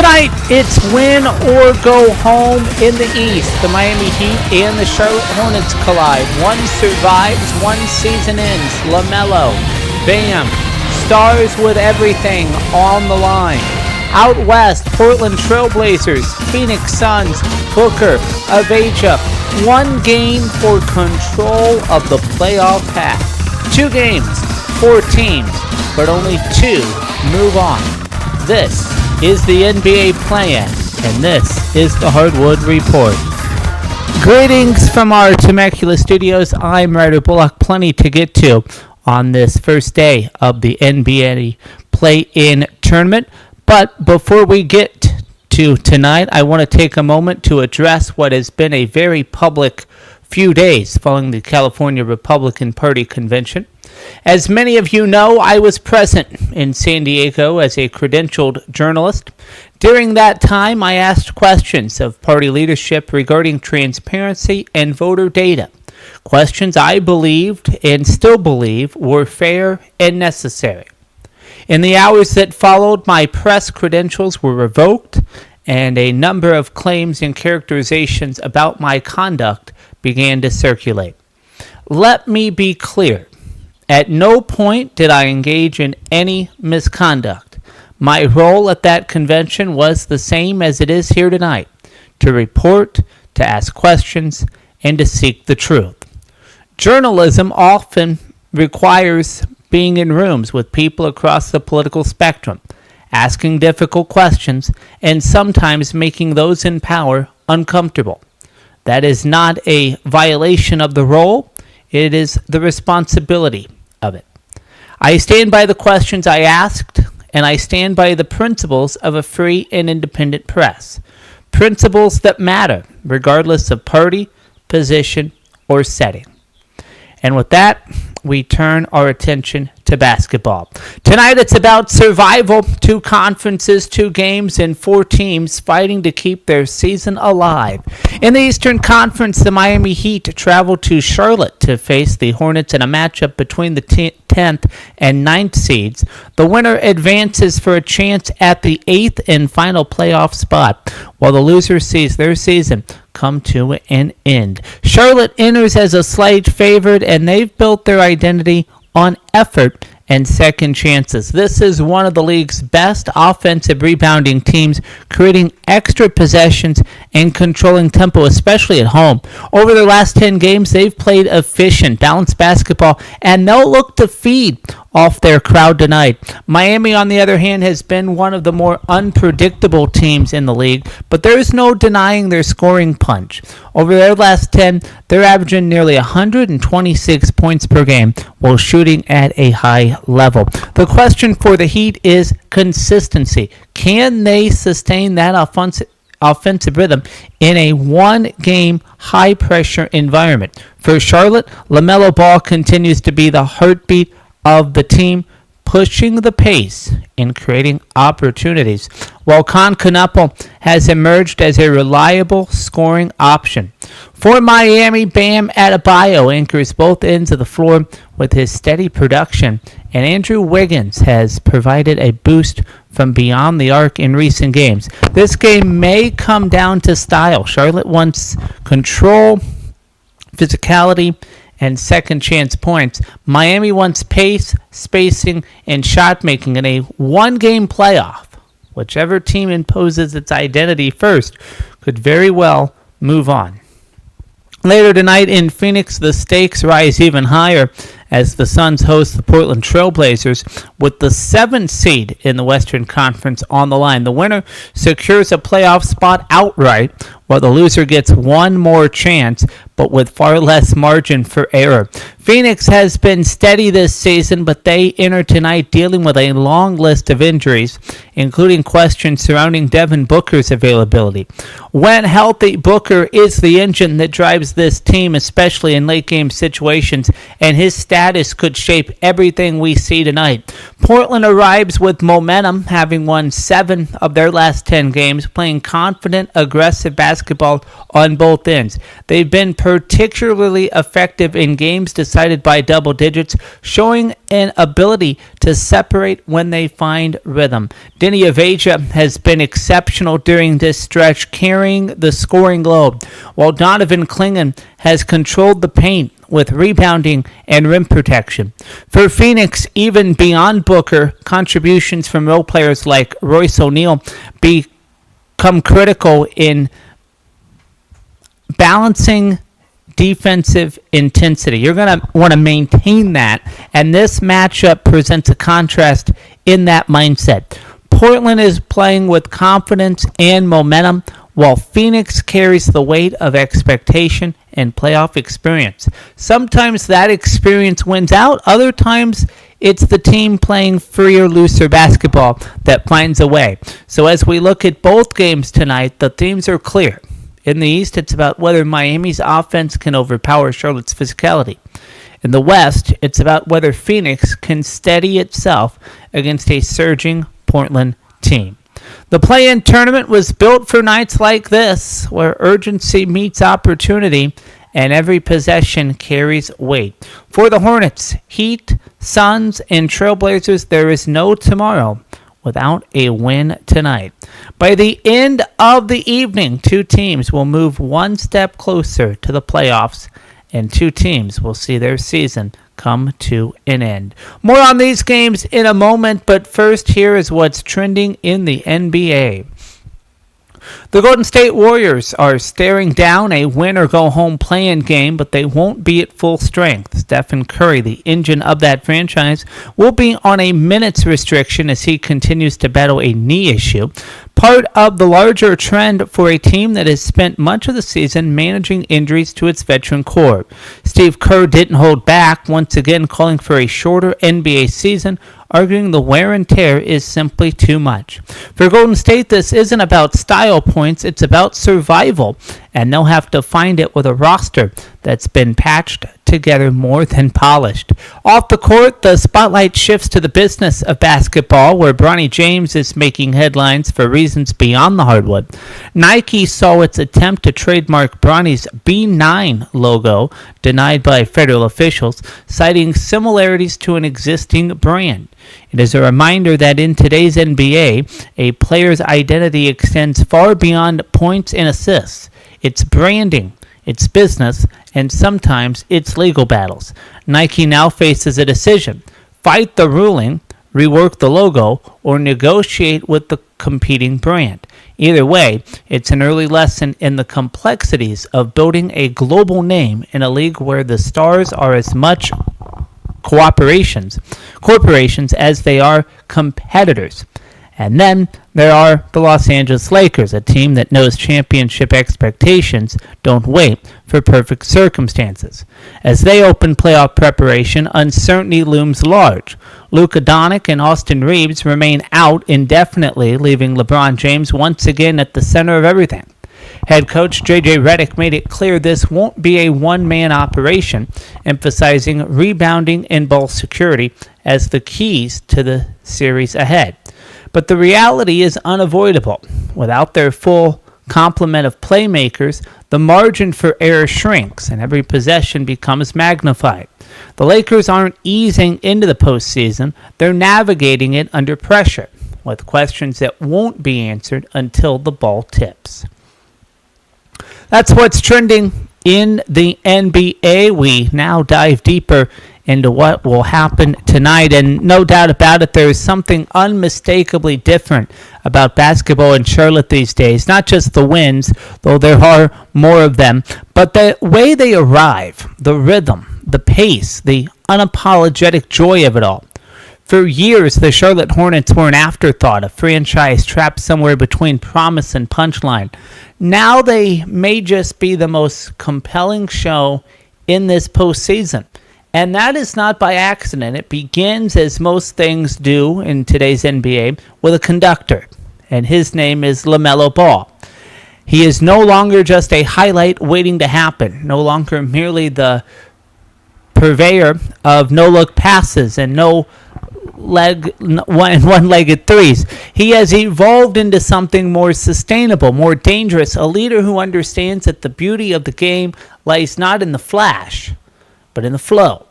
Tonight, it's win or go home in the East. The Miami Heat and the Charlotte Hornets collide. One survives, one season ends. LaMelo, Bam, stars with everything on the line. Out west, Portland Trailblazers, Phoenix Suns, Booker, Avaja. One game for control of the playoff path. 2 games, 4 teams, but only 2 move on. This is the NBA Play-In, and this is the Hardwood Report. Greetings from our Temecula studios. I'm Ryder Bullock. Plenty to get to on this first day of the NBA Play-In tournament. But before we get to tonight, I want to take a moment to address what has been a very public few days following the California Republican Party convention. As many of you know, I was present in San Diego as a credentialed journalist. During that time, I asked questions of party leadership regarding transparency and voter data. Questions I believed and still believe were fair and necessary. In the hours that followed, my press credentials were revoked, and a number of claims and characterizations about my conduct began to circulate. Let me be clear. At no point did I engage in any misconduct. My role at that convention was the same as it is here tonight, to report, to ask questions, and to seek the truth. Journalism often requires being in rooms with people across the political spectrum, asking difficult questions, and sometimes making those in power uncomfortable. That is not a violation of the role. It is the responsibility of it. I stand by the questions I asked, and I stand by the principles of a free and independent press. Principles that matter, regardless of party, position, or setting. And with that, we turn our attention to basketball. Tonight it's about survival. 2 conferences, 2 games, and 4 teams fighting to keep their season alive. In the Eastern Conference, the Miami Heat travel to Charlotte to face the Hornets in a matchup between the 10th and 9th seeds. The winner advances for a chance at the 8th and final playoff spot, while the loser sees their season come to an end. Charlotte enters as a slight favorite, and they've built their identity on effort and second chances. This is one of the league's best offensive rebounding teams, creating extra possessions and controlling tempo, especially at home. Over their last 10 games, they've played efficient, balanced basketball, and they'll look to feed off their crowd tonight. Miami, on the other hand, has been one of the more unpredictable teams in the league, but there is no denying their scoring punch. Over their last 10, they're averaging nearly 126 points per game while shooting at a high level. The question for the Heat is consistency. Can they sustain that offensive rhythm in a one-game, high-pressure environment? For Charlotte, LaMelo Ball continues to be the heartbeat of the team, pushing the pace and creating opportunities, while Knappel has emerged as a reliable scoring option. For Miami, Bam Adebayo anchors both ends of the floor with his steady production, and Andrew Wiggins has provided a boost from beyond the arc in recent games. This game may come down to style. Charlotte wants control, physicality, and second chance points. Miami wants pace, spacing, and shot making in a one-game playoff. Whichever team imposes its identity first could very well move on. Later tonight in Phoenix, the stakes rise even higher as the Suns host the Portland Trailblazers with the 7th seed in the Western Conference on the line. The winner secures a playoff spot outright, while the loser gets one more chance, but with far less margin for error. Phoenix has been steady this season, but they enter tonight dealing with a long list of injuries, including questions surrounding Devin Booker's availability. When healthy, Booker is the engine that drives this team, especially in late-game situations, and his status could shape everything we see tonight. Portland arrives with momentum, having won 7 of their last 10 games, playing confident, aggressive basketball basketball on both ends. They've been particularly effective in games decided by double digits, showing an ability to separate when they find rhythm. Denny Avaja has been exceptional during this stretch, carrying the scoring load, while Donovan Clingan has controlled the paint with rebounding and rim protection. For Phoenix, even beyond Booker, contributions from role players like Royce O'Neal become critical in balancing defensive intensity. You're going to want to maintain that, and this matchup presents a contrast in that mindset. Portland is playing with confidence and momentum, while Phoenix carries the weight of expectation and playoff experience. Sometimes that experience wins out. Other times it's the team playing freer, looser basketball that finds a way. So as we look at both games tonight, the themes are clear. In the East, it's about whether Miami's offense can overpower Charlotte's physicality. In the West, it's about whether Phoenix can steady itself against a surging Portland team. The play-in tournament was built for nights like this, where urgency meets opportunity and every possession carries weight. For the Hornets, Heat, Suns, and Trailblazers, there is no tomorrow without a win tonight. By the end of the evening, two teams will move one step closer to the playoffs, and two teams will see their season come to an end. More on these games in a moment, but first here is what's trending in the NBA. The Golden State Warriors are staring down a win-or-go-home play-in game, but they won't be at full strength. Stephen Curry, the engine of that franchise, will be on a minutes restriction as he continues to battle a knee issue, part of the larger trend for a team that has spent much of the season managing injuries to its veteran core. Steve Kerr didn't hold back, once again calling for a shorter NBA season, arguing the wear and tear is simply too much. For Golden State, this isn't about style points, it's about survival, and they'll have to find it with a roster that's been patched together more than polished. Off the court, the spotlight shifts to the business of basketball, where Bronny James is making headlines for reasons beyond the hardwood. Nike saw its attempt to trademark Bronny's B9 logo denied by federal officials, citing similarities to an existing brand. It is a reminder that in today's NBA, a player's identity extends far beyond points and assists. It's branding, it's business, and sometimes it's legal battles. Nike now faces a decision: fight the ruling, rework the logo, or negotiate with the competing brand. Either way, it's an early lesson in the complexities of building a global name in a league where the stars are as much corporations as they are competitors. And then there are the Los Angeles Lakers, a team that knows championship expectations don't wait for perfect circumstances. As they open playoff preparation, uncertainty looms large. Luka Doncic and Austin Reeves remain out indefinitely, leaving LeBron James once again at the center of everything. Head coach J.J. Redick made it clear this won't be a one-man operation, emphasizing rebounding and ball security as the keys to the series ahead. But the reality is unavoidable. Without their full complement of playmakers, the margin for error shrinks and every possession becomes magnified. The Lakers aren't easing into the postseason, they're navigating it under pressure, with questions that won't be answered until the ball tips. That's what's trending in the NBA. We now dive deeper into what will happen tonight, and no doubt about it, there is something unmistakably different about basketball in Charlotte these days. Not just the wins, though there are more of them, but the way they arrive, the rhythm, the pace, the unapologetic joy of it all. For years, the Charlotte Hornets were an afterthought, a franchise trapped somewhere between promise and punchline. Now they may just be the most compelling show in this postseason. And that is not by accident. It begins, as most things do in today's NBA, with a conductor. And his name is LaMelo Ball. He is no longer just a highlight waiting to happen, no longer merely the purveyor of no-look passes and no one-legged threes. He has evolved into something more sustainable, more dangerous, a leader who understands that the beauty of the game lies not in the flash, but in the flow.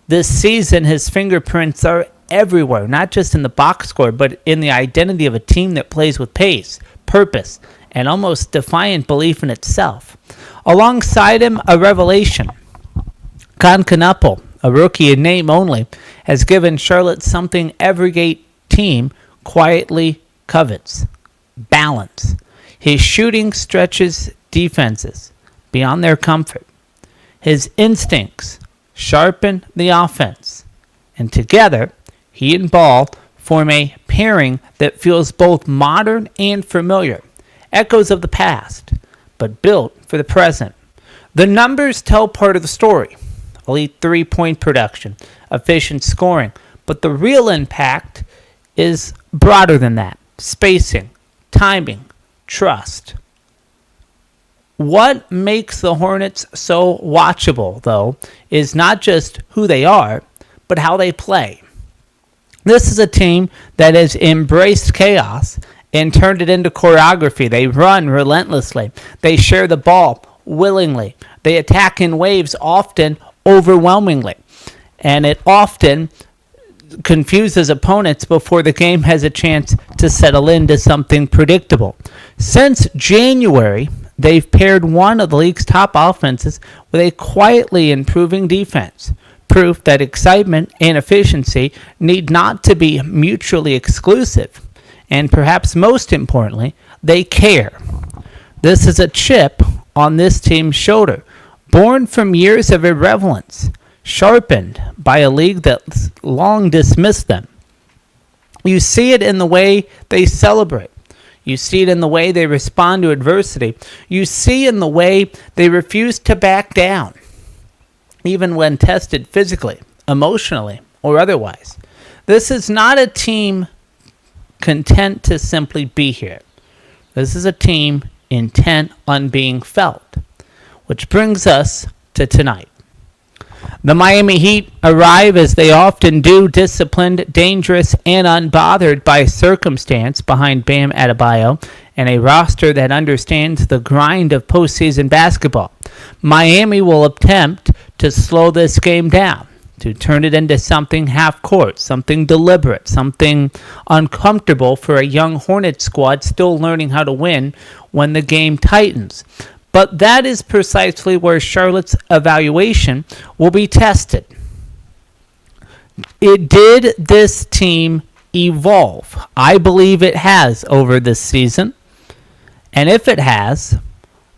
This season, his fingerprints are everywhere, not just in the box score, but in the identity of a team that plays with pace, purpose, and almost defiant belief in itself. Alongside him, a revelation. Knuppel, a rookie in name only, has given Charlotte something every team quietly covets: balance. His shooting stretches defenses beyond their comfort. His instincts sharpen the offense. And together, he and Ball form a pairing that feels both modern and familiar. Echoes of the past, but built for the present. The numbers tell part of the story. Elite three-point production, efficient scoring. But the real impact is broader than that. Spacing, timing, trust. What makes the Hornets so watchable, though, is not just who they are, but how they play. This is a team that has embraced chaos and turned it into choreography. They run relentlessly. They share the ball willingly. They attack in waves, often overwhelmingly. And it often confuses opponents before the game has a chance to settle into something predictable. Since January, they've paired one of the league's top offenses with a quietly improving defense. Proof that excitement and efficiency need not to be mutually exclusive. And perhaps most importantly, they care. This is a chip on this team's shoulder, born from years of irrelevance, sharpened by a league that long dismissed them. You see it in the way they celebrate. You see it in the way they respond to adversity. You see in the way they refuse to back down, even when tested physically, emotionally, or otherwise. This is not a team content to simply be here. This is a team intent on being felt. Which brings us to tonight. The Miami Heat arrive, as they often do, disciplined, dangerous, and unbothered by circumstance behind Bam Adebayo and a roster that understands the grind of postseason basketball. Miami will attempt to slow this game down, to turn it into something half-court, something deliberate, something uncomfortable for a young Hornets squad still learning how to win when the game tightens. But that is precisely where Charlotte's evaluation will be tested. Did this team evolve? I believe it has over this season. And if it has,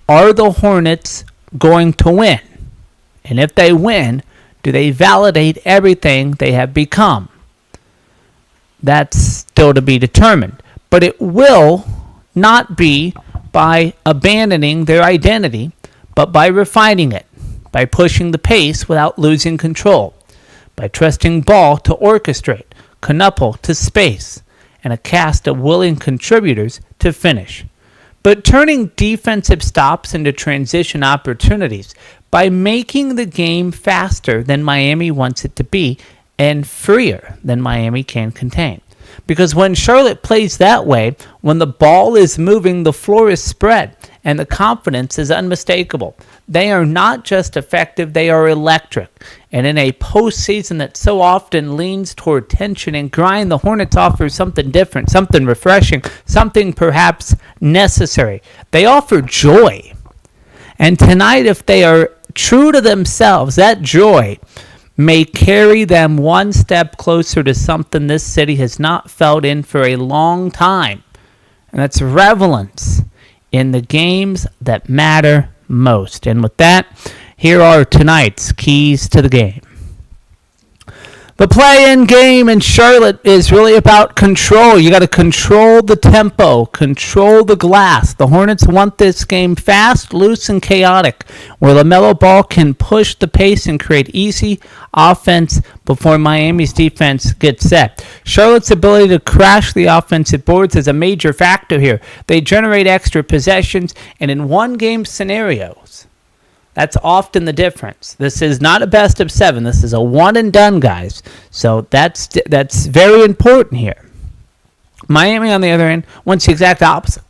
are the Hornets going to win? And if they win, do they validate everything they have become? That's still to be determined. But it will not be by abandoning their identity, but by refining it, by pushing the pace without losing control, by trusting Ball to orchestrate, Knuppel to space, and a cast of willing contributors to finish. But turning defensive stops into transition opportunities by making the game faster than Miami wants it to be and freer than Miami can contain. Because when Charlotte plays that way, when the ball is moving, the floor is spread, and the confidence is unmistakable. They are not just effective, they are electric. And in a postseason that so often leans toward tension and grind, the Hornets offer something different, something refreshing, something perhaps necessary. They offer joy. And tonight, if they are true to themselves, that joy may carry them one step closer to something this city has not felt in for a long time. And that's relevance in the games that matter most. And with that, here are tonight's keys to the game. The play-in game in Charlotte is really about control. You got to control the tempo, control the glass. The Hornets want this game fast, loose, and chaotic, where LaMelo Ball can push the pace and create easy offense before Miami's defense gets set. Charlotte's ability to crash the offensive boards is a major factor here. They generate extra possessions, and in one-game scenarios, That's often the difference. This is not a best of 7. This is a one and done, guys. So that's very important here. Miami, on the other hand, wants the exact opposite.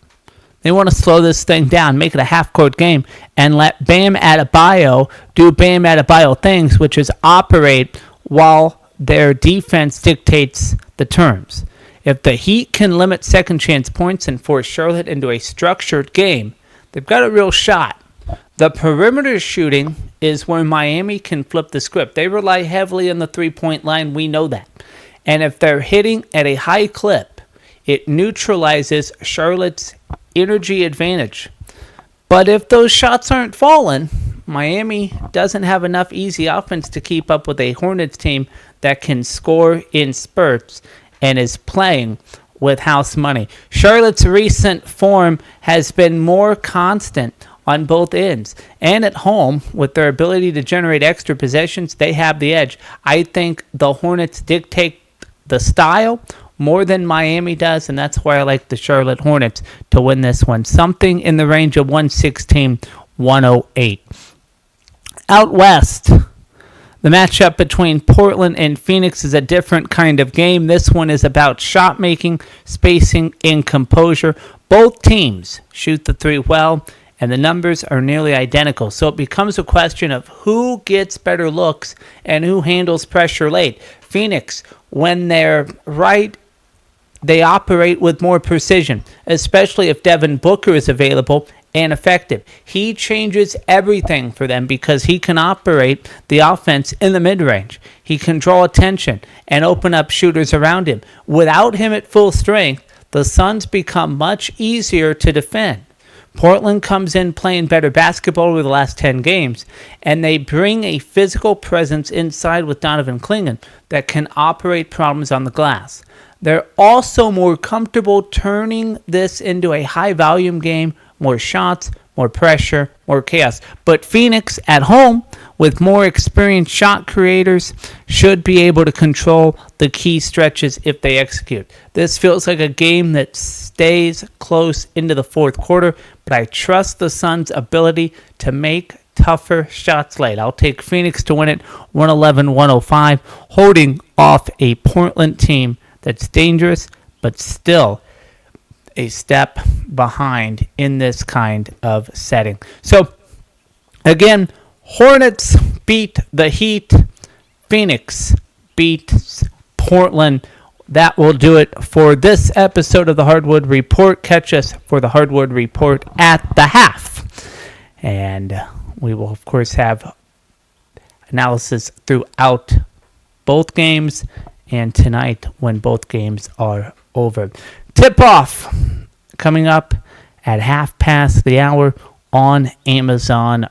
They want to slow this thing down, make it a half-court game, and let Bam Adebayo do Bam Adebayo things, which is operate while their defense dictates the terms. If the Heat can limit second-chance points and force Charlotte into a structured game, they've got a real shot. The perimeter shooting is where Miami can flip the script. They rely heavily on the three-point line. We know that. And if they're hitting at a high clip, it neutralizes Charlotte's energy advantage. But if those shots aren't falling, Miami doesn't have enough easy offense to keep up with a Hornets team that can score in spurts and is playing with house money. Charlotte's recent form has been more constant on both ends. And at home, with their ability to generate extra possessions, they have the edge. I think the Hornets dictate the style more than Miami does, and that's why I like the Charlotte Hornets to win this one. Something in the range of 116-108. Out west, the matchup between Portland and Phoenix is a different kind of game. This one is about shot making, spacing, and composure. Both teams shoot the three well, and the numbers are nearly identical. So it becomes a question of who gets better looks and who handles pressure late. Phoenix, when they're right, they operate with more precision, especially if Devin Booker is available and effective. He changes everything for them because he can operate the offense in the mid-range. He can draw attention and open up shooters around him. Without him at full strength, the Suns become much easier to defend. Portland comes in playing better basketball over the last 10 games, and they bring a physical presence inside with Donovan Clingan that can operate problems on the glass. They're also more comfortable turning this into a high-volume game, more shots, more pressure, more chaos. But Phoenix at home, with more experienced shot creators, should be able to control the key stretches if they execute. This feels like a game that stays close into the fourth quarter, but I trust the Suns' ability to make tougher shots late. I'll take Phoenix to win it 111-105, holding off a Portland team that's dangerous, but still a step behind in this kind of setting. So, again, Hornets beat the Heat. Phoenix beats Portland. That will do it for this episode of the Hardwood Report. Catch us for the Hardwood Report at the half. And we will, of course, have analysis throughout both games and tonight when both games are over. Tip-off coming up at 1:30 on Amazon